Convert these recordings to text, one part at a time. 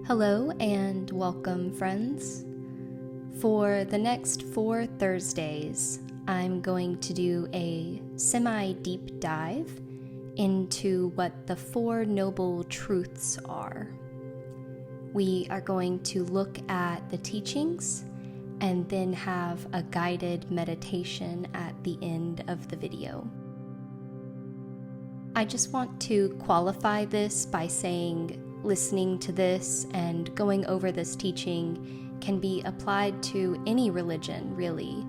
Hello and welcome, friends. For the next 4 Thursdays, I'm going to do a semi-deep dive into what the 4 Noble Truths are. We are going to look at the teachings and then have a guided meditation at the end of the video. I just want to qualify this by saying listening to this and going over this teaching can be applied to any religion, really.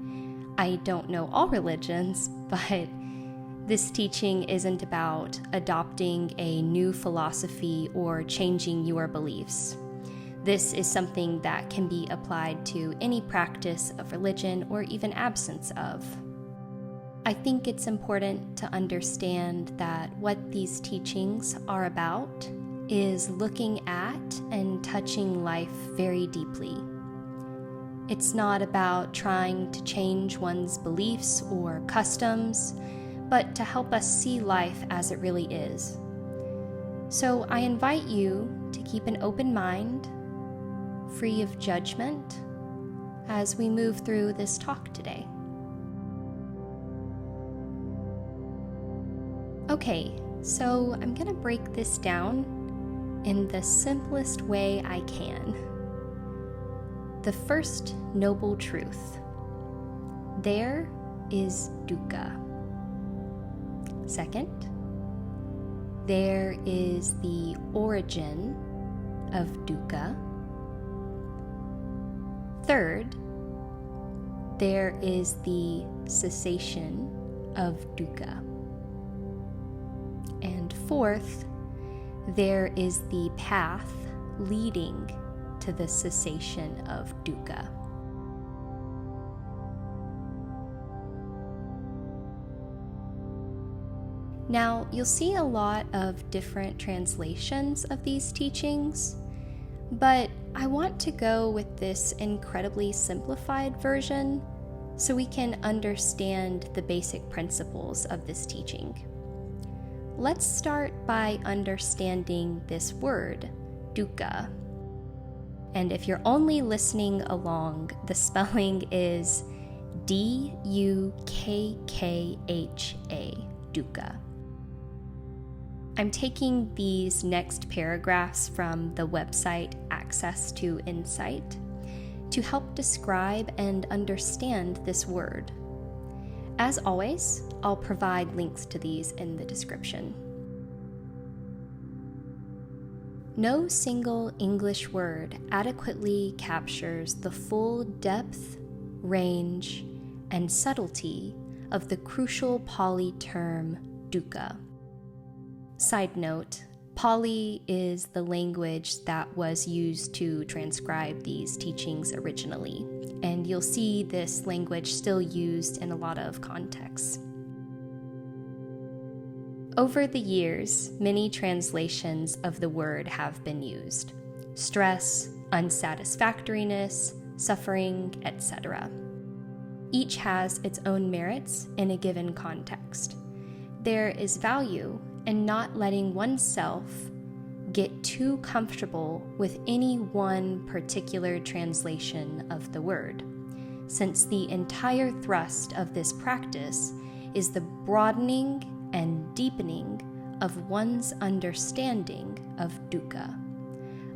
I don't know all religions, but this teaching isn't about adopting a new philosophy or changing your beliefs. This is something that can be applied to any practice of religion or even absence of. I think it's important to understand that what these teachings are about is looking at and touching life very deeply. It's not about trying to change one's beliefs or customs, but to help us see life as it really is. So I invite you to keep an open mind, free of judgment, as we move through this talk today. Okay, so I'm going to break this down in the simplest way I can. The first noble truth: there is dukkha. Second, there is the origin of dukkha. Third, there is the cessation of dukkha. And fourth, there is the path leading to the cessation of dukkha. Now, you'll see a lot of different translations of these teachings, but I want to go with this incredibly simplified version so we can understand the basic principles of this teaching. Let's start by understanding this word, dukkha. And if you're only listening along, the spelling is D-U-K-K-H-A, dukkha. I'm taking these next paragraphs from the website Access to Insight to help describe and understand this word. As always, I'll provide links to these in the description. No single English word adequately captures the full depth, range, and subtlety of the crucial Pali term dukkha. Side note, Pali is the language that was used to transcribe these teachings originally, and you'll see this language still used in a lot of contexts. Over the years, many translations of the word have been used: stress, unsatisfactoriness, suffering, etc. Each has its own merits in a given context. There is value in not letting oneself get too comfortable with any one particular translation of the word, since the entire thrust of this practice is the broadening and deepening of one's understanding of dukkha,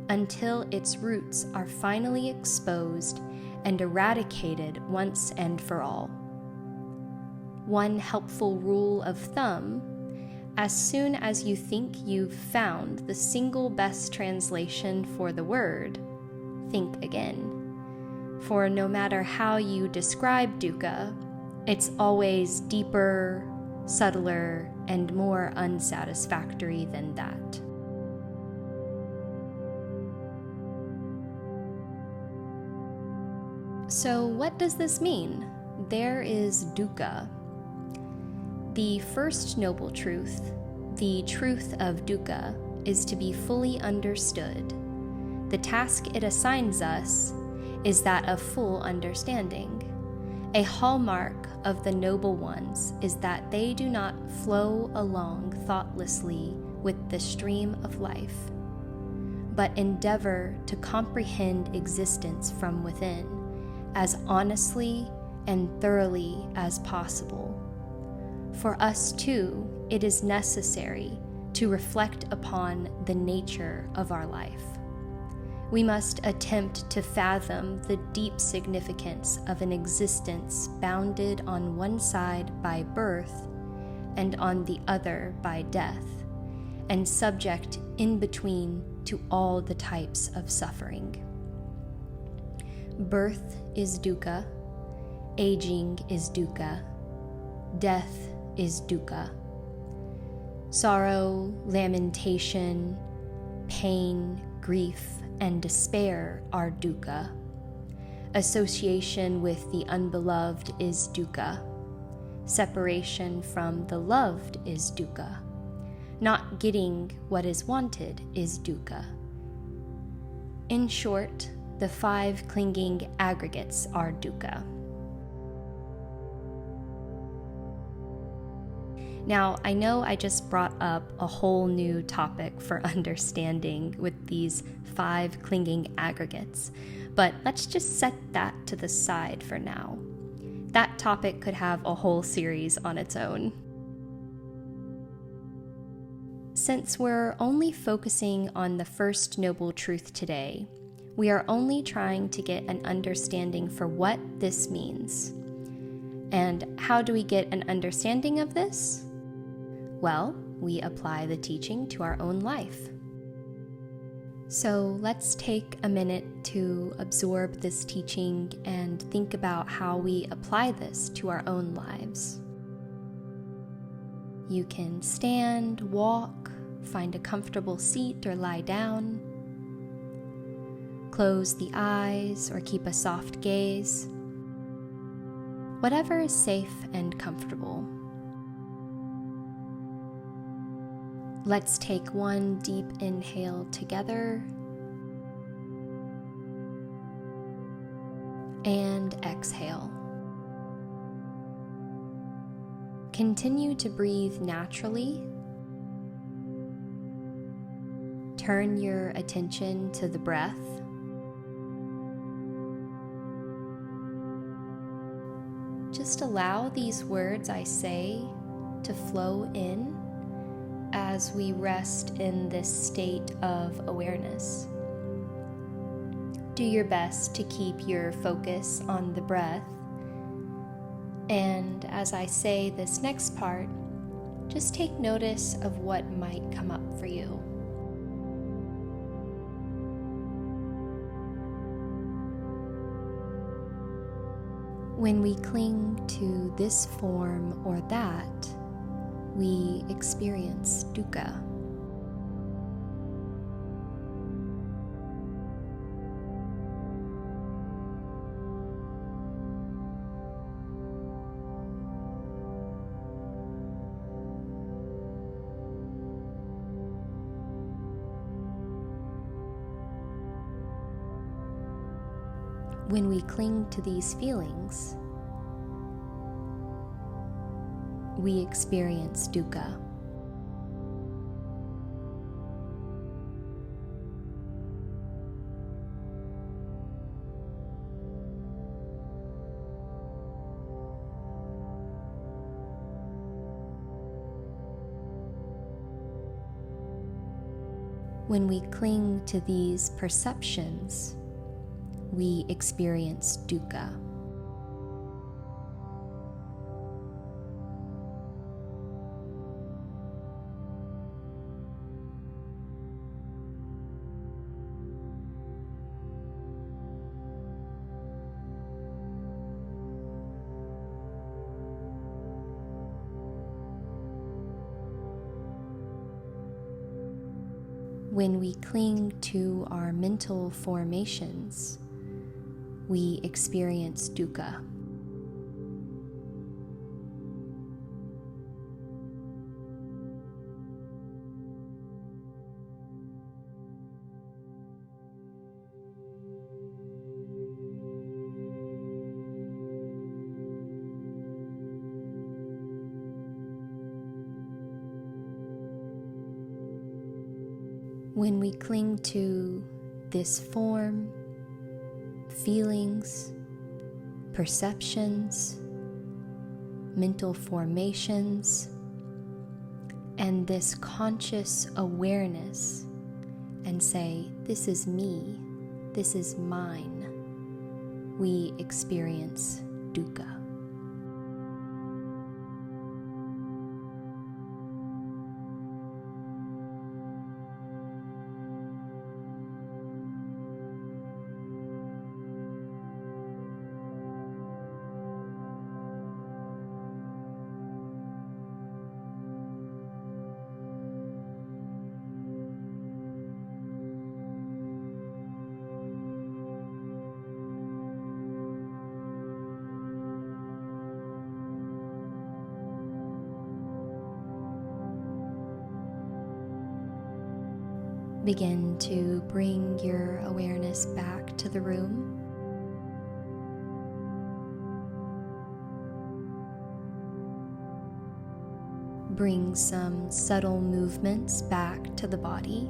until its roots are finally exposed and eradicated once and for all. One helpful rule of thumb: as soon as you think you've found the single best translation for the word, think again. For no matter how you describe dukkha, it's always deeper, subtler, and more unsatisfactory than that. So what does this mean? There is dukkha. The first noble truth, the truth of dukkha, is to be fully understood. The task it assigns us is that of full understanding. A hallmark of the noble ones is that they do not flow along thoughtlessly with the stream of life. but endeavor to comprehend existence from within as honestly and thoroughly as possible. For us too, it is necessary to reflect upon the nature of our life. We must attempt to fathom the deep significance of an existence bounded on one side by birth and on the other by death, and subject in between to all the types of suffering. Birth is dukkha, aging is dukkha, death is dukkha. Sorrow, lamentation, pain, grief, and despair are dukkha. Association with the unbeloved is dukkha. Separation from the loved is dukkha. Not getting what is wanted is dukkha. In short, the 5 clinging aggregates are dukkha. Now, I know I just brought up a whole new topic for understanding with these 5 clinging aggregates, but let's just set that to the side for now. That topic could have a whole series on its own. Since we're only focusing on the first noble truth today, we are only trying to get an understanding for what this means. And how do we get an understanding of this? Well, we apply the teaching to our own life. So let's take a minute to absorb this teaching and think about how we apply this to our own lives. You can stand, walk, find a comfortable seat or lie down. Close the eyes or keep a soft gaze. Whatever is safe and comfortable. Let's take one deep inhale together and exhale. Continue to breathe naturally. Turn your attention to the breath. Just allow these words I say to flow in as we rest in this state of awareness. Do your best to keep your focus on the breath. And as I say this next part, just take notice of what might come up for you. When we cling to this form or that, we experience dukkha. When we cling to these feelings, we experience dukkha. When we cling to these perceptions, we experience dukkha. When we cling to our mental formations, we experience dukkha. When we cling to this form, feelings, perceptions, mental formations, and this conscious awareness, and say, this is me, this is mine, we experience dukkha. Begin to bring your awareness back to the room. Bring some subtle movements back to the body.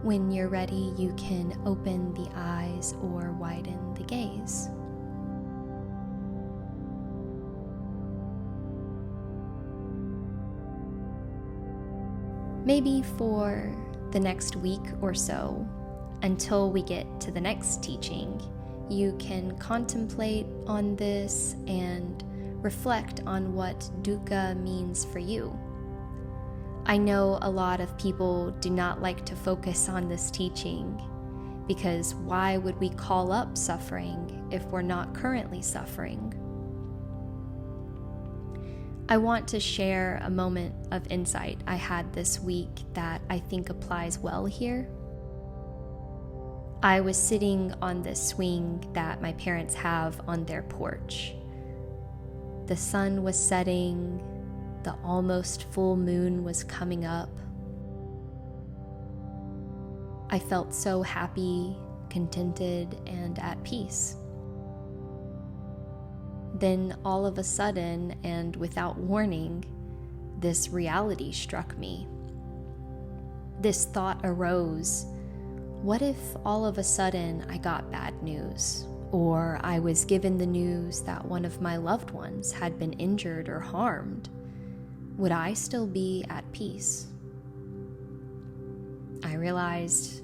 When you're ready, you can open the eyes or widen the gaze. Maybe for the next week or so, until we get to the next teaching, you can contemplate on this and reflect on what dukkha means for you. I know a lot of people do not like to focus on this teaching because why would we call up suffering if we're not currently suffering? I want to share a moment of insight I had this week that I think applies well here. I was sitting on this swing that my parents have on their porch. The sun was setting, the almost full moon was coming up. I felt so happy, contented, and at peace. Then all of a sudden, and without warning, this reality struck me. This thought arose, what if all of a sudden I got bad news, or I was given the news that one of my loved ones had been injured or harmed? Would I still be at peace? I realized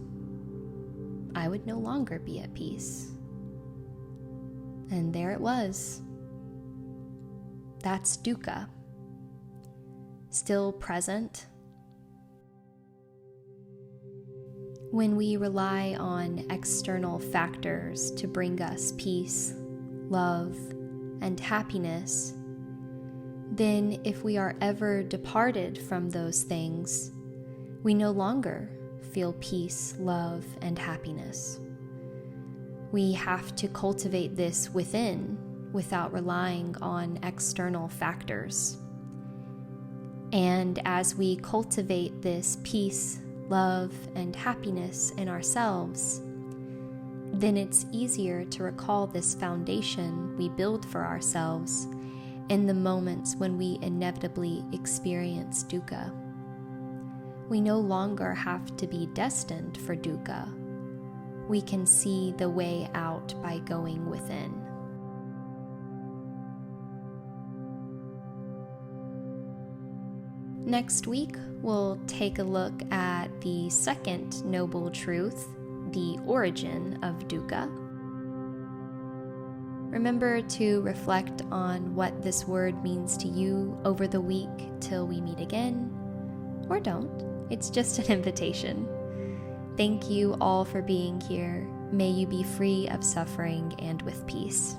I would no longer be at peace. And there it was. That's dukkha, still present. When we rely on external factors to bring us peace, love, and happiness, then if we are ever departed from those things, we no longer feel peace, love, and happiness. We have to cultivate this within, without relying on external factors. And as we cultivate this peace, love, and happiness in ourselves, then it's easier to recall this foundation we build for ourselves in the moments when we inevitably experience dukkha. We no longer have to be destined for dukkha. We can see the way out by going within. Next week, we'll take a look at the second noble truth, the origin of dukkha. Remember to reflect on what this word means to you over the week till we meet again, or don't. It's just an invitation. Thank you all for being here. May you be free of suffering and with peace.